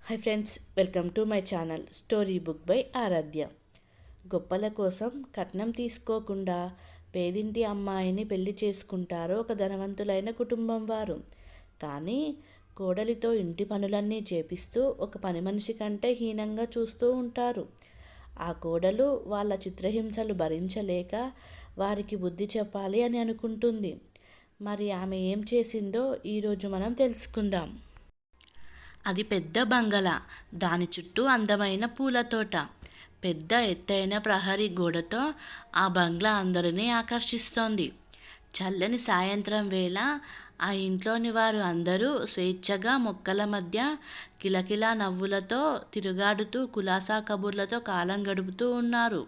Hi friends, welcome to my channel story book by Aaradhya. గొప్పల కోసం కట్నం తీసుకోకుండా పేదింటి అమ్మాయిని పెళ్లి చేసుకుంటారు ఒక ధనవంతులైన కుటుంబం వారు. కానీ కోడలితో ఇంటి పనులన్నీ చేపిస్తూ ఒక పని మనిషి కంటే హీనంగా చూస్తూ ఉంటారు. ఆ కోడలు వాళ్ళ చిత్రహింసలు భరించలేక వారికి బుద్ధి చెప్పాలి అని అనుకుంటుంది. మరి ఆమె ఏం చేసిందో ఈరోజు మనం తెలుసుకుందాం. అది పెద్ద బంగళా. దాని చుట్టూ అందమైన పూలతోట, పెద్ద ఎత్తైన ప్రహరీ గోడతో ఆ బంగ్లా అందరినీ ఆకర్షిస్తోంది. చల్లని సాయంత్రం వేళ ఆ ఇంట్లోని వారు అందరూ స్వేచ్ఛగా మొక్కల మధ్య కిలకిలా నవ్వులతో తిరుగాడుతూ కులాసా కబుర్లతో కాలం గడుపుతూ ఉన్నారు.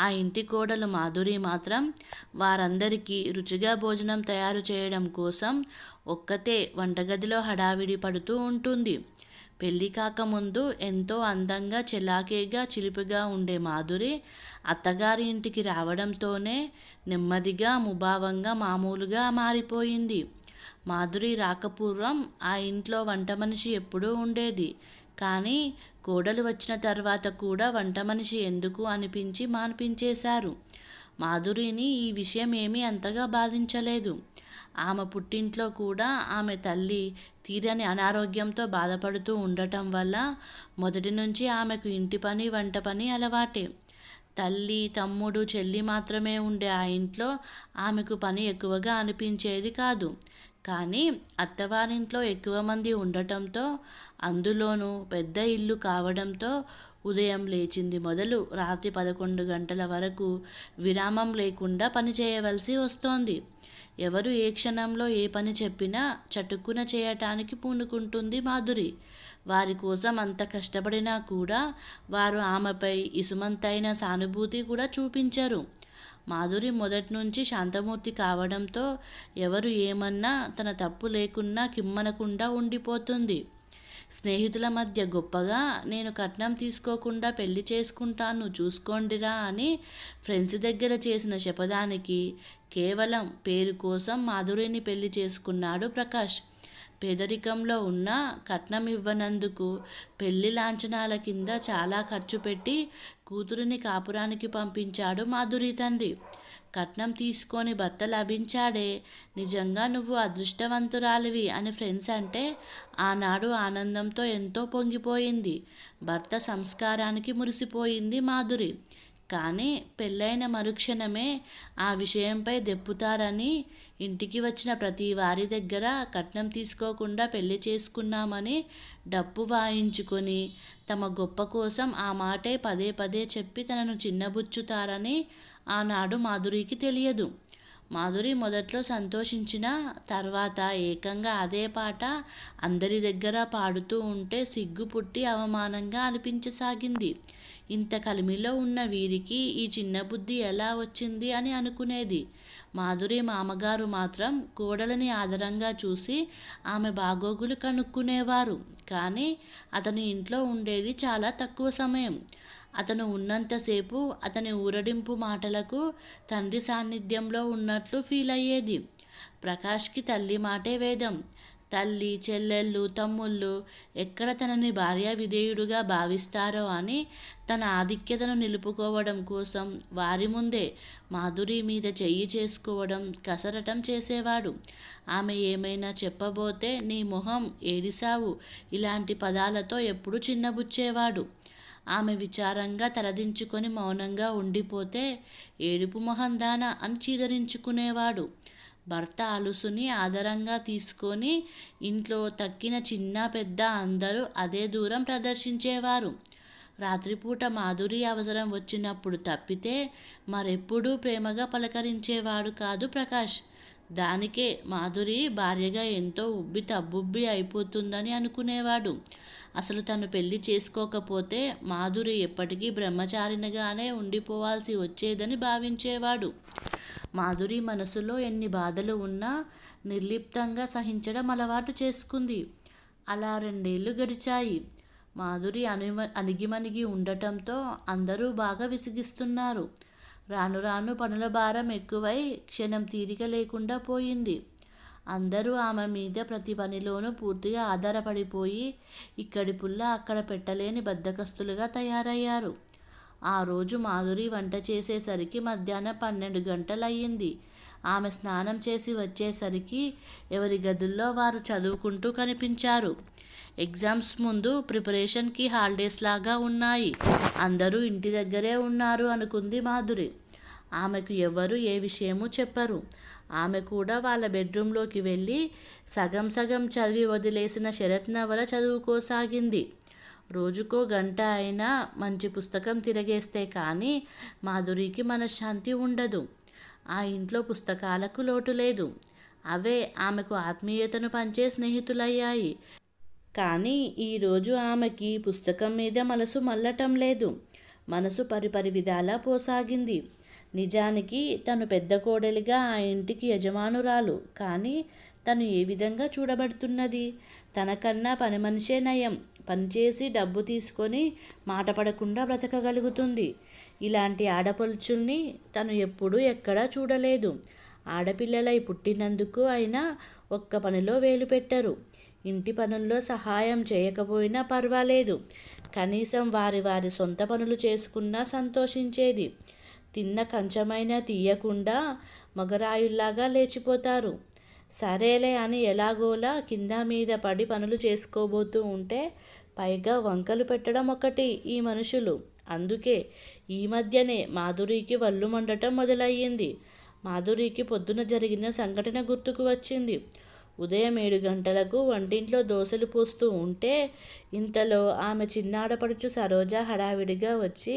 ఆ ఇంటి కోడలు మాధురి మాత్రం వారందరికీ రుచిగా భోజనం తయారు చేయడం కోసం ఒక్కతే వంటగదిలో హడావిడి పడుతూ ఉంటుంది. పెళ్ళి కాకముందు ఎంతో అందంగా చలాకీగా చిలిపిగా ఉండే మాధురి అత్తగారి ఇంటికి రావడంతోనే నెమ్మదిగా ముభావంగా మామూలుగా మారిపోయింది. మాధురి రాకపూర్వం ఆ ఇంట్లో వంట మనిషి ఎప్పుడూ ఉండేది. కానీ కోడలు వచ్చిన తర్వాత కూడా వంట మనిషి ఎందుకు అనిపించి మాన్పించేశారు. మాధురిని ఈ విషయం ఏమీ అంతగా బాధించలేదు. ఆమె పుట్టింట్లో కూడా ఆమె తల్లి తీరని అనారోగ్యంతో బాధపడుతూ ఉండటం వల్ల మొదటి నుంచి ఆమెకు ఇంటి పని వంట పని అలవాటే. తల్లి, తమ్ముడు, చెల్లి మాత్రమే ఉండే ఆ ఇంట్లో ఆమెకు పని ఎక్కువగా అనిపించేది కాదు. కానీ అత్తవారింట్లో ఎక్కువ మంది ఉండటంతో, అందులోనూ పెద్ద ఇల్లు కావడంతో ఉదయం లేచింది మొదలు రాత్రి 11 గంటల వరకు విరామం లేకుండా పని చేయవలసి వస్తోంది. ఎవరు ఏ క్షణంలో ఏ పని చెప్పినా చటుక్కున చేయటానికి పూనుకుంటుంది మాధురి. వారి కోసం అంత కష్టపడినా కూడా వారు ఆమెపై ఇసుమంతైన సానుభూతి కూడా చూపించరు. మాధురి మొదటి నుంచి శాంతమూర్తి కావడంతో ఎవరు ఏమన్నా తన తప్పు లేకున్నా కిమ్మనకుండా ఉండిపోతుంది. స్నేహితుల మధ్య గొప్పగా నేను కట్నం తీసుకోకుండా పెళ్లి చేసుకుంటాను చూసుకోండిరా అని ఫ్రెండ్స్ దగ్గర చేసిన శపథానికి కేవలం పేరు కోసం మాధురిని పెళ్లి చేసుకున్నాడు ప్రకాష్. పేదరికంలో ఉన్న కట్నం ఇవ్వనందుకు పెళ్లి లాంఛనాల కింద చాలా ఖర్చు పెట్టి కూతురిని కాపురానికి పంపించాడు మాధురి తండ్రి. కట్నం తీసుకొని భర్త లభించాడే, నిజంగా నువ్వు అదృష్టవంతురాలివి అని ఫ్రెండ్స్ అంటే ఆనాడు ఆనందంతో ఎంతో పొంగిపోయింది. భర్త సంస్కారానికి మురిసిపోయింది మాధురి. కానీ పెళ్ళైన మరుక్షణమే ఆ విషయంపై దెప్పుతారని ఇంటికి వచ్చిన ప్రతి వారి దగ్గర కట్నం తీసుకోకుండా పెళ్లి చేసుకున్నామని డప్పు వాయించుకొని తమ గొప్ప కోసం ఆ మాటే పదే పదే చెప్పి తనను చిన్నబుచ్చుతారని ఆనాడు మాధురికి తెలియదు. మాధురి మొదట్లో సంతోషించిన తర్వాత ఏకంగా అదే పాట అందరి దగ్గర పాడుతూ ఉంటే సిగ్గు పుట్టి అవమానంగా అనిపించసాగింది. ఇంత కలిమిలో ఉన్న వీరికి ఈ చిన్న బుద్ధి ఎలా వచ్చింది అని అనుకునేది. మాధురి మామగారు మాత్రం కోడలని ఆదరంగా చూసి ఆమె బాగోగులు కనుక్కునేవారు. కానీ అతని ఇంట్లో ఉండేది చాలా తక్కువ సమయం. అతను ఉన్నంతసేపు అతని ఊరడింపు మాటలకు తండ్రి సాన్నిధ్యంలో ఉన్నట్లు ఫీల్ అయ్యేది. ప్రకాష్కి తల్లి మాటే వేదం. తల్లి, చెల్లెళ్ళు, తమ్ముళ్ళు ఎక్కడ తనని భార్య విధేయుడుగా భావిస్తారో అని తన ఆధిక్యతను నిలుపుకోవడం కోసం వారి ముందే మాధురి మీద చెయ్యి చేసుకోవడం, కసరటం చేసేవాడు. ఆమె ఏమైనా చెప్పబోతే నీ మొహం ఏడిసావు ఇలాంటి పదాలతో ఎప్పుడు చిన్నబుచ్చేవాడు. ఆమె విచారంగా తలదించుకొని మౌనంగా ఉండిపోతే ఏడుపు మొహందాన అని చీదరించుకునేవాడు. భర్త అలుసుని ఆదరంగా తీసుకొని ఇంట్లో తక్కిన చిన్న పెద్ద అందరూ అదే దూరం ప్రదర్శించేవారు. రాత్రిపూట మాధురి అవసరం వచ్చినప్పుడు తప్పితే మరెప్పుడూ ప్రేమగా పలకరించేవాడు కాదు ప్రకాష్. దానికే మాధురి భార్యగా ఎంతో ఉబ్బి తబ్బుబ్బి అయిపోతుందని అనుకునేవాడు. అసలు తను పెళ్లి చేసుకోకపోతే మాధురి ఎప్పటికీ బ్రహ్మచారినిగానే ఉండిపోవాల్సి వచ్చేదని భావించేవాడు. మాధురి మనసులో ఎన్ని బాధలు ఉన్నా నిర్లిప్తంగా సహించడం అలవాటు చేసుకుంది. అలా 2 ఏళ్ళు గడిచాయి. మాధురి అణిగిమణిగి ఉండటంతో అందరూ బాగా విసిగిస్తున్నారు. రాను రాను పనుల భారం ఎక్కువై క్షణం తీరిక లేకుండా పోయింది. అందరూ ఆమె మీద ప్రతి పనిలోనూ పూర్తిగా ఆధారపడిపోయి ఇక్కడి పుల్ల అక్కడ పెట్టలేని బద్ధకస్తులుగా తయారయ్యారు. ఆ రోజు మాధురి వంట చేసేసరికి మధ్యాహ్నం 12 గంటలయ్యింది. ఆమె స్నానం చేసి వచ్చేసరికి ఎవరి గదుల్లో వారు చదువుకుంటూ కనిపించారు. ఎగ్జామ్స్ ముందు ప్రిపరేషన్కి హాలిడేస్ లాగా ఉన్నాయి. అందరూ ఇంటి దగ్గరే ఉన్నారు అనుకుంది మాధురి. ఆమెకు ఎవరు ఏ విషయమూ చెప్పరు. ఆమె కూడా వాళ్ళ బెడ్రూమ్లోకి వెళ్ళి సగం సగం చదివి వదిలేసిన శరత్ నవల చదువుకోసాగింది. రోజుకో గంట అయినా మంచి పుస్తకం తిరగేస్తే కానీ మాధురికి మనశ్శాంతి ఉండదు. ఆ ఇంట్లో పుస్తకాలకు లోటు లేదు. అవే ఆమెకు ఆత్మీయతను పంచే స్నేహితులయ్యాయి. కానీ ఈరోజు ఆమెకి పుస్తకం మీద మనసు మళ్ళటం లేదు. మనసు పరిపరి విధాలా పోసాగింది. నిజానికి తను పెద్ద కోడలిగా ఆ ఇంటికి యజమానురాలు. కానీ తను ఏ విధంగా చూడబడుతున్నది? తనకన్నా పని మనిషే నయం. పనిచేసి డబ్బు తీసుకొని మాట పడకుండా బ్రతకగలుగుతుంది. ఇలాంటి ఆడపడుచుల్ని తను ఎప్పుడూ ఎక్కడా చూడలేదు. ఆడపిల్లలై పుట్టినందుకు అయినా ఒక్క పనిలో వేలు పెట్టరు. ఇంటి పనుల్లో సహాయం చేయకపోయినా పర్వాలేదు. కనీసం వారి వారి సొంత పనులు చేసుకున్నా సంతోషించేది. తిన్న కంచమైనా తీయకుండా మగరాయుల్లాగా లేచిపోతారు. సరేలే అని ఎలాగోలా కింద మీద పడి పనులు చేసుకోబోతూ ఉంటే పైగా వంకలు పెట్టడం ఒకటి ఈ మనుషులు. అందుకే ఈ మధ్యనే మాధురికి వళ్ళు మండటం మొదలయ్యింది. మాధురికి పొద్దున జరిగిన సంఘటన గుర్తుకు వచ్చింది. ఉదయం 7 గంటలకు వంటింట్లో దోశలు పోస్తూ ఉంటే ఇంతలో ఆమె చిన్నాడపడుచు సరోజ హడావిడిగా వచ్చి,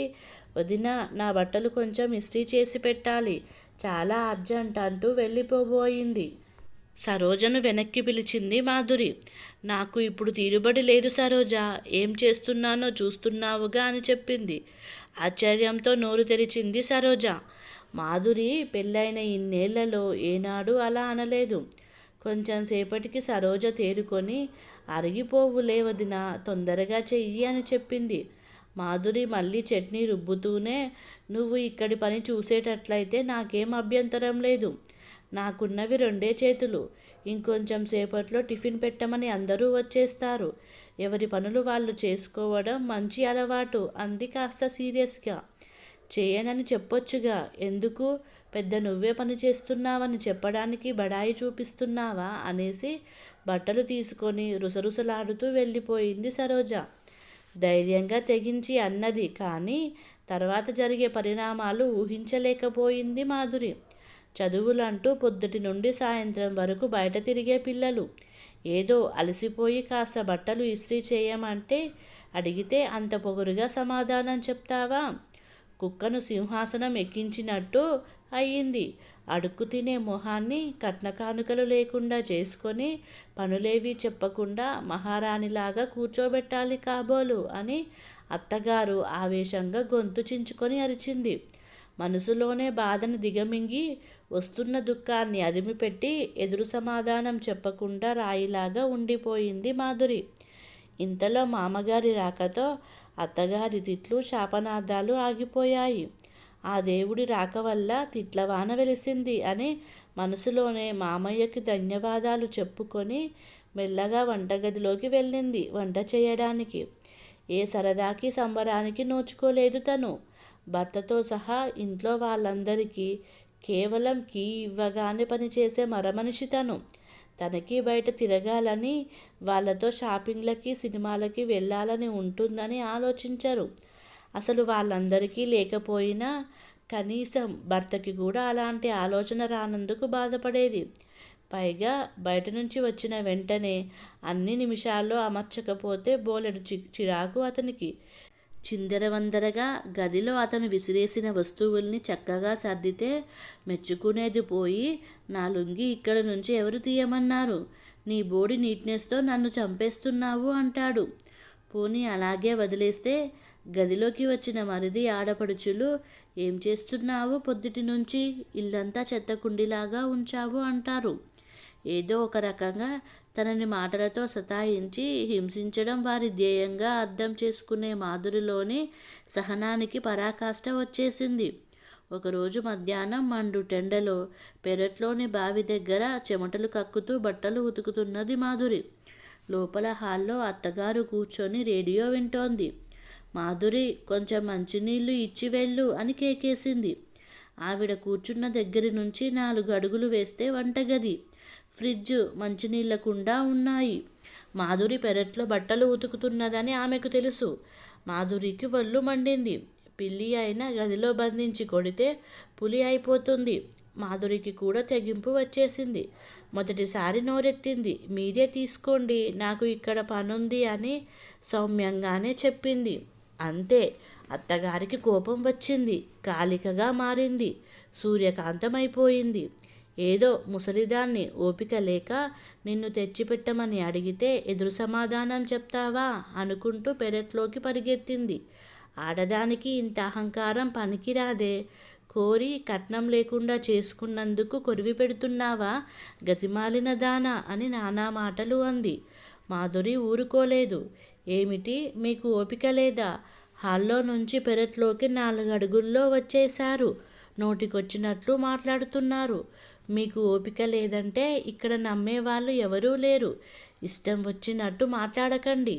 వదినా, నా బట్టలు కొంచెం ఇస్త్రీ చేసి పెట్టాలి, చాలా అర్జెంట్ అంటూ వెళ్ళిపోబోయింది. సరోజను వెనక్కి పిలిచింది మాధురి. నాకు ఇప్పుడు తీరుబడి లేదు సరోజ, ఏం చేస్తున్నానో చూస్తున్నావుగా అని చెప్పింది. ఆశ్చర్యంతో నోరు తెరిచింది సరోజ. మాధురి పెళ్ళైన ఇన్నేళ్లలో ఏనాడు అలా అనలేదు. కొంచెం సేపటికి సరోజ తేరుకొని, అరిగిపోవులే వదినా, తొందరగా చెయ్యి అని చెప్పింది. మాధురి మళ్ళీ చట్నీ రుబ్బుతూనే, నువ్వు ఇక్కడి పని చూసేటట్లయితే నాకేం అభ్యంతరం లేదు. నాకున్నవి 2 చేతులు. ఇంకొంచెం సేపట్లో టిఫిన్ పెట్టమని అందరూ వచ్చేస్తారు. ఎవరి పనులు వాళ్ళు చేసుకోవడం మంచి అలవాటు అంది కాస్త సీరియస్గా. చేయనని చెప్పొచ్చుగా, ఎందుకు? పెద్ద నువ్వే పని చేస్తున్నావని చెప్పడానికి బడాయి చూపిస్తున్నావా అనేసి బట్టలు తీసుకొని రుసరుసలాడుతూ వెళ్ళిపోయింది సరోజ. ధైర్యంగా తెగించి అన్నది. కానీ తర్వాత జరిగే పరిణామాలు ఊహించలేకపోయింది మాధురి. చదువులంటూ పొద్దుటి నుండి సాయంత్రం వరకు బయట తిరిగే పిల్లలు. ఏదో అలసిపోయి కాస్త బట్టలు ఇస్త్రీ చేయమంటే అడిగితే అంత పొగరుగా సమాధానం చెప్తావా? కుక్కను సింహాసనం ఎక్కించినట్టు అయ్యింది. అడుక్కు తినే మొహాన్ని కట్నకానుకలు లేకుండా చేసుకొని పనులేవి చెప్పకుండా మహారాణిలాగా కూర్చోబెట్టాలి కాబోలు అని అత్తగారు ఆవేశంగా గొంతు చించుకొని అరిచింది. మనసులోనే బాధను దిగమింగి వస్తున్న దుఃఖాన్ని అదిమిపెట్టి ఎదురు సమాధానం చెప్పకుండా రాయిలాగా ఉండిపోయింది మాధురి. ఇంతలో మామగారి రాకతో అత్తగారి తిట్లు శాపనార్థాలు ఆగిపోయాయి. ఆ దేవుడి రాక వల్ల తిట్లవాన వెలిసింది అని మనసులోనే మామయ్యకి ధన్యవాదాలు చెప్పుకొని మెల్లగా వంటగదిలోకి వెళ్ళింది వంట చేయడానికి. ఏ సరదాకి సంబరానికి నోచుకోలేదు తను. భర్తతో సహా ఇంట్లో వాళ్ళందరికీ కేవలం కీ ఇవ్వగానే పనిచేసే మరమనిషి తను. తనకి బయట తిరగాలని, వాళ్ళతో షాపింగ్లకి సినిమాలకి వెళ్ళాలని ఉంటుందని ఆలోచించరు. అసలు వాళ్ళందరికీ లేకపోయినా కనీసం భర్తకి కూడా అలాంటి ఆలోచన రానందుకు బాధపడేది. పైగా బయట నుంచి వచ్చిన వెంటనే అన్ని నిమిషాల్లో అమర్చకపోతే బోలెడు చిరాకు అతనికి. చిందరవందరగా గదిలో అతను విసిరేసిన వస్తువుల్ని చక్కగా సర్దితే మెచ్చుకునేది పోయి, నా లుంగి ఇక్కడ నుంచి ఎవరు తీయమన్నారు? నీ బోడి నీట్నెస్తో నన్ను చంపేస్తున్నావు అంటాడు. పోనీ అలాగే వదిలేస్తే గదిలోకి వచ్చిన మరిది ఆడపడుచులు, ఏం చేస్తున్నావు పొద్దుటి నుంచి? ఇల్లంతా చెత్తకుండిలాగా ఉంచావు అంటారు. ఏదో ఒక రకంగా తనని మాటలతో సతాయించి హింసించడం వారి ధ్యేయంగా అర్థం చేసుకునే మాధురిలోని సహనానికి పరాకాష్ట వచ్చేసింది. ఒకరోజు మధ్యాహ్నం మండు టెండలో పెరట్లోని బావి దగ్గర చెమటలు కక్కుతూ బట్టలు ఉతుకుతున్నది మాధురి. లోపల హాల్లో అత్తగారు కూర్చొని రేడియో వింటోంది. మాధురి, కొంచెం మంచినీళ్ళు ఇచ్చి వెళ్ళు అని కేకేసింది. ఆవిడ కూర్చున్న దగ్గరి నుంచి 4 అడుగులు వేస్తే వంటగది, ఫ్రిడ్జ్, మంచినీళ్ళ కుండ ఉన్నాయి. మాధురి పెరట్లో బట్టలు ఉతుకుతున్నదని ఆమెకు తెలుసు. మాధురికి ఒళ్ళు మండింది. పిల్లి అయినా గదిలో బంధించి కొడితే పులి అయిపోతుంది. మాధురికి కూడా తెగింపు వచ్చేసింది. మొదటిసారి నోరెత్తింది. మీరే తీసుకోండి, నాకు ఇక్కడ పనుంది అని సౌమ్యంగానే చెప్పింది. అంతే. అత్తగారికి కోపం వచ్చింది. కాలికగా మారింది. సూర్యకాంతమైపోయింది. ఏదో ముసలిదాన్ని ఓపిక లేక నిన్ను తెచ్చిపెట్టమని అడిగితే ఎదురు సమాధానం చెప్తావా అనుకుంటూ పెరట్లోకి పరిగెత్తింది. ఆడదానికి ఇంత అహంకారం పనికిరాదే. కోరి కట్నం లేకుండా చేసుకున్నందుకు కొరివి పెడుతున్నావా గతిమాలిన దానా అని నానా మాటలు అంది. మాధురి ఊరుకోలేదు. ఏమిటి, మీకు ఓపిక లేదా? హాల్లో నుంచి పెరట్లోకి 4 అడుగుల్లో వచ్చేశారు. నోటికొచ్చినట్లు మాట్లాడుతున్నారు. మీకు ఓపిక లేదంటే ఇక్కడ నమ్మేవాళ్ళు ఎవరూ లేరు. ఇష్టం వచ్చినట్టు మాట్లాడకండి.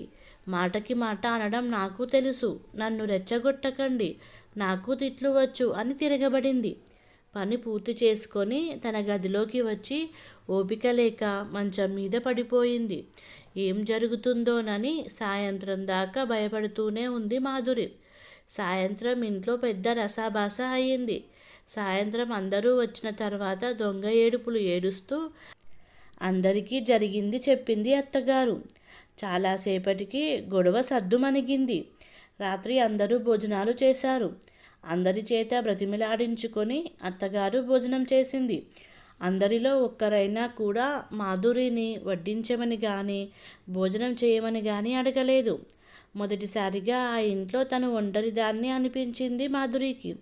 మాటకి మాట అనడం నాకు తెలుసు. నన్ను రెచ్చగొట్టకండి. నాకు తిట్లు వచ్చు అని తిరగబడింది. పని పూర్తి చేసుకొని తన గదిలోకి వచ్చి ఓపిక లేక మంచం మీద పడిపోయింది. ఏం జరుగుతుందోనని సాయంత్రం దాకా భయపడుతూనే ఉంది మాధురి. సాయంత్రం ఇంట్లో పెద్ద రసాభాస అయ్యింది. సాయంత్రం అందరూ వచ్చిన తర్వాత దొంగ ఏడుపులు ఏడుస్తూ అందరికీ జరిగింది చెప్పింది అత్తగారు. చాలాసేపటికి గొడవ సద్దుమణిగింది. రాత్రి అందరూ భోజనాలు చేశారు. అందరి చేత బ్రతిమిలాడించుకొని అత్తగారు భోజనం చేసింది. అందరిలో ఒక్కరైనా కూడా మాధురిని వడ్డించమని కానీ భోజనం చేయమని కానీ అడగలేదు. మొదటిసారిగా ఆ ఇంట్లో తను ఒంటరిదాన్ని అనిపించింది మాధురికి.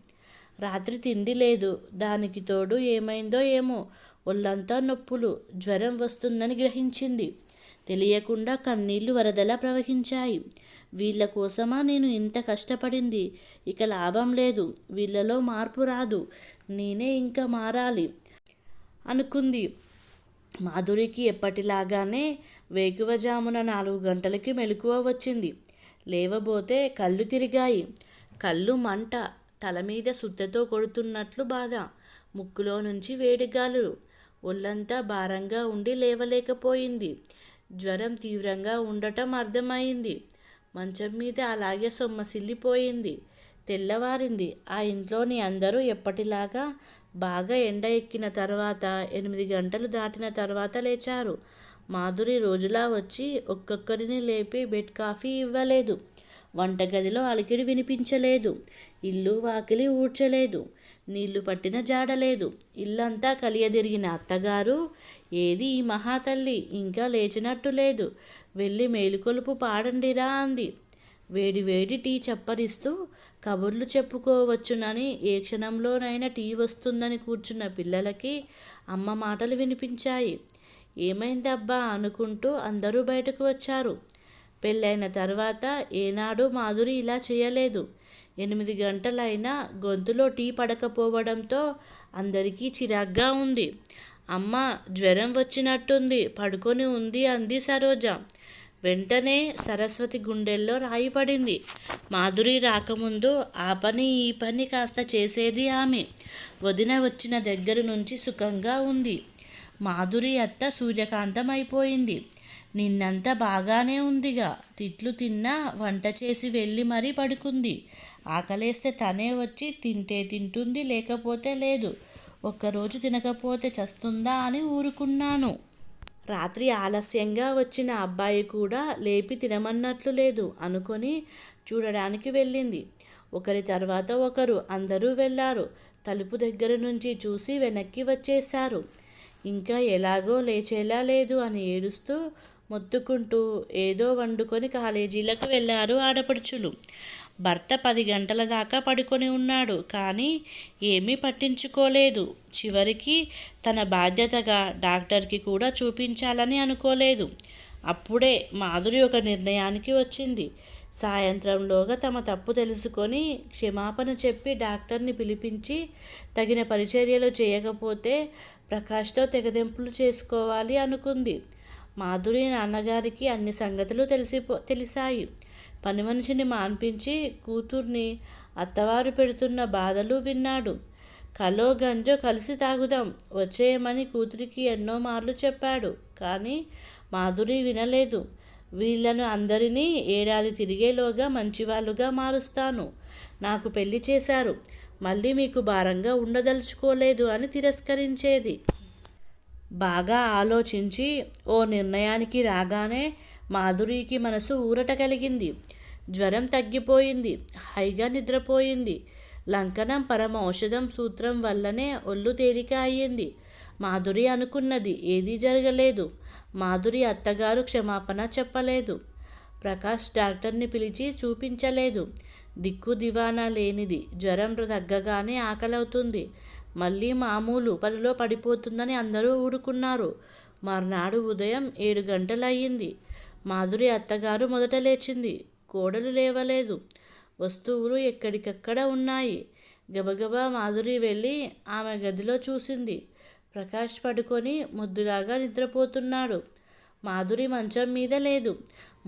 రాత్రి తిండి లేదు. దానికి తోడు ఏమైందో ఏమో ఒళ్ళంతా నొప్పులు, జ్వరం వస్తుందని గ్రహించింది. తెలియకుండా కన్నీళ్లు వరదలా ప్రవహించాయి. వీళ్ళ కోసమా నేను ఇంత కష్టపడింది? ఇక లాభం లేదు. వీళ్ళలో మార్పు రాదు. నేనే ఇంకా మారాలి అనుకుంది. మాధురికి ఎప్పటిలాగానే వేకువజామున 4 గంటలకి మెలకువ వచ్చింది. లేవబోతే కళ్ళు తిరిగాయి. కళ్ళు మంట, తల మీద సుత్తెతో కొడుతున్నట్లు బాధ, ముక్కులో నుంచి వేడిగాలు. ఒళ్ళంతా భారంగా ఉండి లేవలేకపోయింది. జ్వరం తీవ్రంగా ఉండటం అర్థమైంది. మంచం మీద అలాగే సొమ్మసిల్లిపోయింది. తెల్లవారింది. ఆ ఇంట్లోని అందరూ ఎప్పటిలాగా బాగా ఎండ ఎక్కిన తర్వాత 8 గంటలు దాటిన తర్వాత లేచారు. మాధురి రోజులా వచ్చి ఒక్కొక్కరిని లేపి బెడ్ కాఫీ ఇవ్వలేదు. వంటగదిలో అలికిడి వినిపించలేదు. ఇల్లు వాకిలి ఊడ్చలేదు. నీళ్లు పట్టిన జాడలేదు. ఇల్లంతా కలియదిరిగిన అత్తగారు, ఏది ఈ మహాతల్లి, ఇంకా లేచినట్టు లేదు, వెళ్ళి మేలుకొలుపు పాడండిరా అంది. వేడి వేడి టీ చప్పరిస్తూ కబుర్లు చెప్పుకోవచ్చునని ఏ క్షణంలోనైనా టీ వస్తుందని కూర్చున్న పిల్లలకి అమ్మ మాటలు వినిపించాయి. ఏమైందబ్బా అనుకుంటూ అందరూ బయటకు వచ్చారు. పెళ్ళైన తర్వాత ఏనాడు మాధురి ఇలా చేయలేదు. 8 గంటలైనా గొంతులో టీ పడకపోవడంతో అందరికీ చిరాగ్గా ఉంది. అమ్మ, జ్వరం వచ్చినట్టుంది, పడుకొని ఉంది అంది సరోజ. వెంటనే సరస్వతి గుండెల్లో రాయి పడింది. మాధురి రాకముందు ఆ పని ఈ పని కాస్త చేసేది ఆమె. వదిన వచ్చిన దగ్గర నుంచి సుఖంగా ఉంది. మాధురి అత్త సూర్యకాంతం అయిపోయింది. నిన్నంతా బాగానే ఉందిగా. తిట్లు తిన్నా వంట చేసి వెళ్ళి మరీ పడుకుంది. ఆకలేస్తే తనే వచ్చి తింటే తింటుంది, లేకపోతే లేదు. ఒక్కరోజు తినకపోతే చస్తుందా అని ఊరుకున్నాను. రాత్రి ఆలస్యంగా వచ్చిన అబ్బాయి కూడా లేపి తినమన్నట్లు లేదు అనుకొని చూడడానికి వెళ్ళింది. ఒకరి తర్వాత ఒకరు అందరూ వెళ్ళారు. తలుపు దగ్గర నుంచి చూసి వెనక్కి వచ్చేశారు. ఇంకా ఎలాగో లేచేలా లేదు అని ఏడుస్తూ మొత్తుకుంటూ ఏదో వండుకొని కాలేజీలకు వెళ్ళారు ఆడపడుచులు. భర్త 10 గంటల దాకా పడుకొని ఉన్నాడు. కానీ ఏమీ పట్టించుకోలేదు. చివరికి తన బాధ్యతగా డాక్టర్కి కూడా చూపించాలని అనుకోలేదు. అప్పుడే మాధురి ఒక నిర్ణయానికి వచ్చింది. సాయంత్రంలోగా తమ తప్పు తెలుసుకొని క్షమాపణ చెప్పి డాక్టర్ని పిలిపించి తగిన పరిచర్యలు చేయకపోతే ప్రకాష్తో తెగదెంపులు చేసుకోవాలి అనుకుంది. మాధురి నాన్నగారికి అన్ని సంగతులు తెలిసాయి. పని మనిషిని మాన్పించి కూతుర్ని అత్తవారు పెడుతున్న బాధలు విన్నాడు. కలో గంజో కలిసి తాగుదాం వచ్చేయమని కూతురికి ఎన్నో మార్లు చెప్పాడు. కానీ మాధురి వినలేదు. వీళ్లను అందరినీ ఏడాది తిరిగేలోగా మంచివాళ్ళుగా మారుస్తాను. నాకు పెళ్లి చేశారు, మళ్ళీ మీకు భారంగా ఉండదలుచుకోలేదు అని తిరస్కరించేది. బాగా ఆలోచించి ఓ నిర్ణయానికి రాగానే మాధురికి మనసు ఊరట కలిగింది. జ్వరం తగ్గిపోయింది. హాయిగా నిద్రపోయింది. లంకనం పరమ ఔషధం సూత్రం వల్లనే ఒళ్ళు తేలిక అయ్యింది. మాధురి అనుకున్నది ఏదీ జరగలేదు. మాధురి అత్తగారు క్షమాపణ చెప్పలేదు. ప్రకాష్ డాక్టర్ని పిలిచి చూపించలేదు. దిక్కు దివానా లేనిది. జ్వరం తగ్గగానే ఆకలవుతుంది. మళ్ళీ మామూలు పనిలో పడిపోతుందని అందరూ ఊరుకున్నారు. మర్నాడు ఉదయం 7 గంటలయ్యింది. మాధురి అత్తగారు మొదట లేచింది. కోడలు లేవలేదు. వస్తువులు ఎక్కడికక్కడ ఉన్నాయి. గబగబా మాధురి వెళ్ళి ఆమె గదిలో చూసింది. ప్రకాష్ పడుకొని ముద్దులాగా నిద్రపోతున్నాడు. మాధురి మంచం మీద లేదు.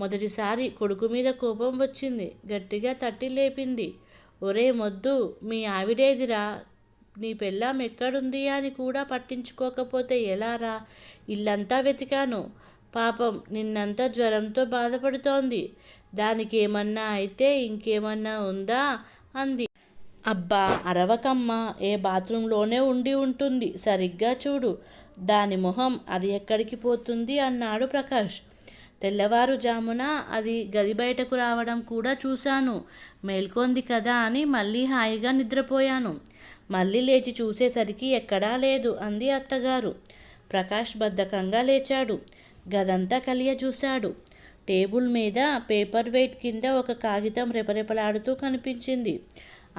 మొదటిసారి కొడుకు మీద కోపం వచ్చింది. గట్టిగా తట్టి లేపింది. ఒరే మొద్దు, మీ ఆవిడేదిరా? నీ పెళ్ళాం ఎక్కడుంది అని కూడా పట్టించుకోకపోతే ఎలారా? ఇల్లంతా వెతికాను. పాపం నిన్నంతా జ్వరంతో బాధపడుతోంది. దానికి ఏమన్నా అయితే ఇంకేమన్నా ఉందా అంది. అబ్బా అరవకమ్మా, ఏ బాత్రూంలోనే ఉండి ఉంటుంది. సరిగ్గా చూడు దాని మొహం, అది ఎక్కడికి పోతుంది అన్నాడు ప్రకాష్. తెల్లవారుజామున అది గది బయటకు రావడం కూడా చూశాను. మేల్కొంది కదా అని మళ్ళీ హాయిగా నిద్రపోయాను. మళ్ళీ లేచి చూసేసరికి ఎక్కడా లేదు అంది అత్తగారు. ప్రకాష్ బద్ధకంగా లేచాడు. గదంతా కలియ చూశాడు. టేబుల్ మీద పేపర్ వెయిట్ కింద ఒక కాగితం రెపరెపలాడుతూ కనిపించింది.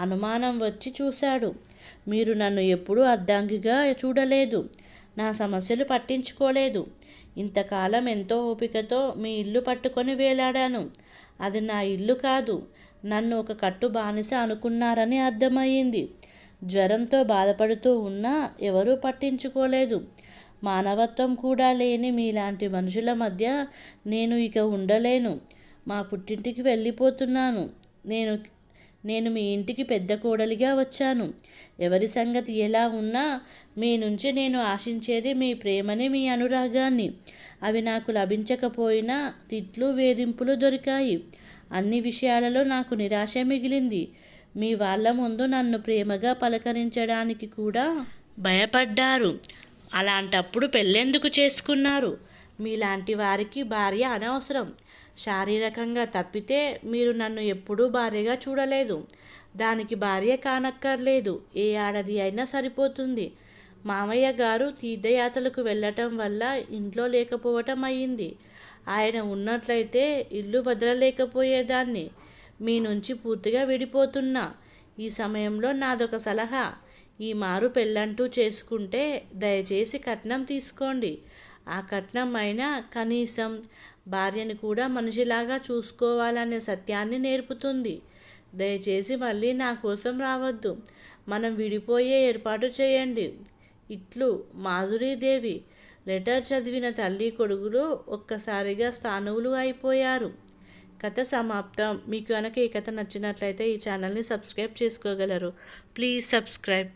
అనుమానం వచ్చి చూశాడు. మీరు నన్ను ఎప్పుడూ అర్ధాంగిగా చూడలేదు. నా సమస్యలు పట్టించుకోలేదు. ఇంతకాలం ఎంతో ఓపికతో మీ ఇల్లు పట్టుకొని వేలాడాను. అది నా ఇల్లు కాదు. నన్ను ఒక కట్టు బానిస అనుకున్నారని అర్థమయ్యింది. జ్వరంతో బాధపడుతూ ఉన్నా ఎవరూ పట్టించుకోలేదు. మానవత్వం కూడా లేని మీలాంటి మనుషుల మధ్య నేను ఇక ఉండలేను. మా పుట్టింటికి వెళ్ళిపోతున్నాను. నేను మీ ఇంటికి పెద్ద కోడలిగా వచ్చాను. ఎవరి సంగతి ఎలా ఉన్నా మీ నుంచి నేను ఆశించేది మీ ప్రేమని, మీ అనురాగాన్ని. అవి నాకు లభించకపోయినా తిట్లు వేధింపులు దొరికాయి. అన్ని విషయాలలో నాకు నిరాశ మిగిలింది. మీ వాళ్ళ ముందు నన్ను ప్రేమగా పలకరించడానికి కూడా భయపడ్డారు. అలాంటప్పుడు పెళ్ళెందుకు చేసుకున్నారు? మీలాంటి వారికి భార్య అనవసరం. శారీరకంగా తప్పితే మీరు నన్ను ఎప్పుడూ భార్యగా చూడలేదు. దానికి భార్య కానక్కర్లేదు. ఏ ఆడది అయినా సరిపోతుంది. మామయ్య గారు తీర్థయాత్రలకు వెళ్ళటం వల్ల ఇంట్లో లేకపోవటం అయ్యింది. ఆయన ఉన్నట్లయితే ఇల్లు వదలలేకపోయేదాన్ని. మీ నుంచి పూర్తిగా విడిపోతున్నా. ఈ సమయంలో నాదొక సలహా. ఈ మారు పెళ్ళంటూ చేసుకుంటే దయచేసి కట్నం తీసుకోండి. ఆ కట్నం అయినా కనీసం భార్యని కూడా మనిషిలాగా చూసుకోవాలనే సత్యాన్ని నేర్పుతుంది. దయచేసి మళ్ళీ నా కోసం రావద్దు. మనం విడిపోయే ఏర్పాటు చేయండి. ఇట్లు మాధురీదేవి. లెటర్ చదివిన తల్లి కొడుకులు ఒక్కసారిగా స్థానువులు అయిపోయారు. కథ సమాప్తం. మీకు కనుక ఈ కథ నచ్చినట్లయితే ఈ ఛానల్ని సబ్స్క్రైబ్ చేసుకోగలరు. Please subscribe.